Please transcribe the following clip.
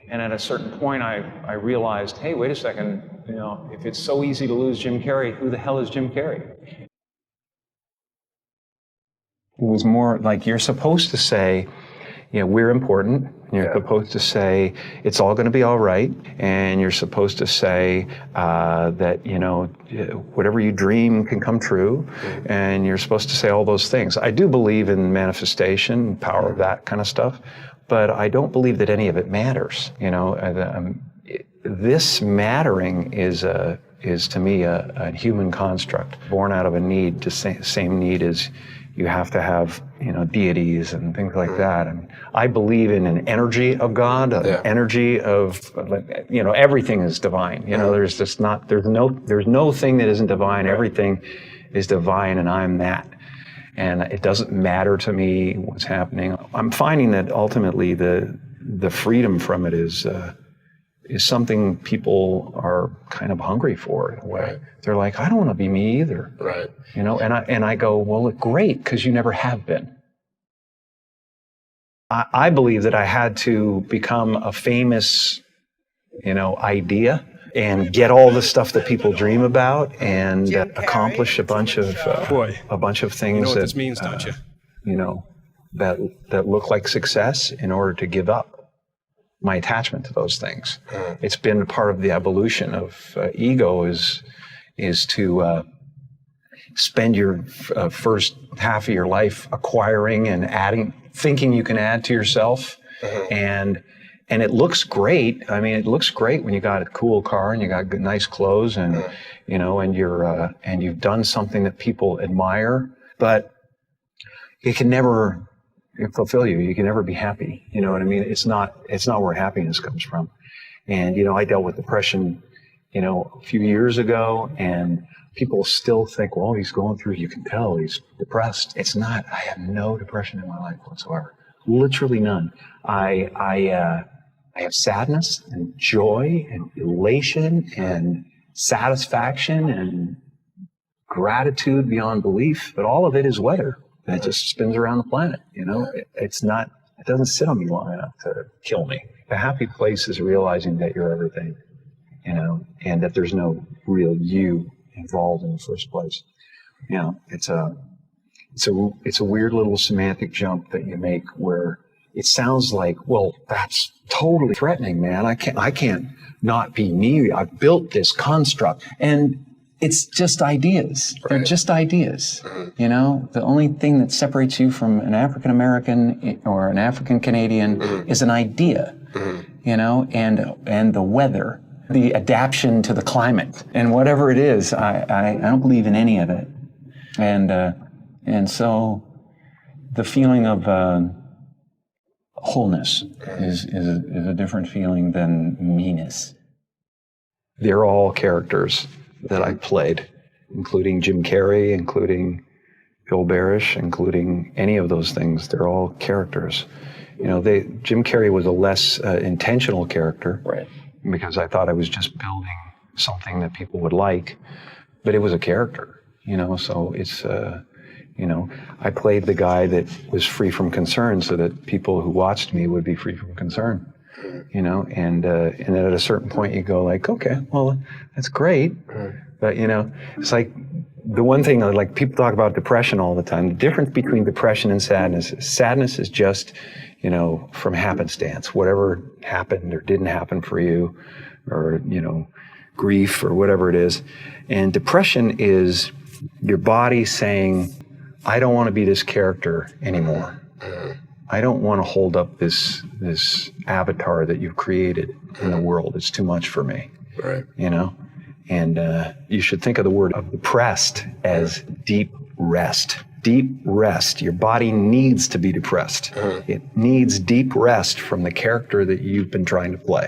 And at a certain point, I realized, hey, wait a second, if it's so easy to lose Jim Carrey, who the hell is Jim Carrey? It was more like you're supposed to say, we're important. You're supposed to say it's all going to be all right, and you're supposed to say that whatever you dream can come true, and you're supposed to say all those things. I do believe in manifestation, power of that kind of stuff, but I don't believe that any of it matters. This mattering is to me a human construct born out of a need, the same need as you have to have, deities and things like that. And I believe in an energy of God, an energy of, everything is divine. There's no thing that isn't divine. Everything is divine, and I'm that. And it doesn't matter to me what's happening. I'm finding that ultimately the freedom from it is something people are kind of hungry for in a way. Right. They're like, I don't want to be me either. Right. And I go, well, great, because you never have been. I believe that I had to become a famous, idea and get all the stuff that people dream about and accomplish a bunch of things. You know what this means, don't you? That look like success in order to give up my attachment to those things. It's been a part of the evolution of ego is to spend your first half of your life acquiring and adding, thinking you can add to yourself, and it looks great. I mean, it looks great when you got a cool car and you got good, nice clothes, and and you're and you've done something that people admire, but it can never fulfill you. You can never be happy. You know what I mean? It's not where happiness comes from. And, I dealt with depression, a few years ago, and people still think, well, he's going through, you can tell he's depressed. It's not. I have no depression in my life whatsoever. Literally none. I have sadness and joy and elation and satisfaction and gratitude beyond belief, but all of it is weather. And it just spins around the planet, it doesn't sit on me long enough to kill me. The happy place is realizing that you're everything, and that there's no real you involved in the first place. It's a weird little semantic jump that you make where it sounds like, well, that's totally threatening, man. I can't not be me. I've built this construct, and it's just ideas. Right. They're just ideas. The only thing that separates you from an African American or an African Canadian is an idea, and the weather, the adaptation to the climate, and whatever it is. I don't believe in any of it, and so the feeling of wholeness is a different feeling than meanness. They're all characters that I played, including Jim Carrey, including Bill Barish, including any of those things. They're all characters. Jim Carrey was a less intentional character, right? Because I thought I was just building something that people would like, but it was a character, so it's, I played the guy that was free from concern so that people who watched me would be free from concern. And then at a certain point you go like, okay, well, that's great. But, it's like the one thing, like people talk about depression all the time. The difference between depression and sadness is just, from happenstance, whatever happened or didn't happen for you, or, grief or whatever it is. And depression is your body saying, I don't want to be this character anymore. I don't want to hold up this avatar that you've created in the world. It's too much for me. Right. And you should think of the word of depressed as deep rest. Deep rest. Your body needs to be depressed. It needs deep rest from the character that you've been trying to play.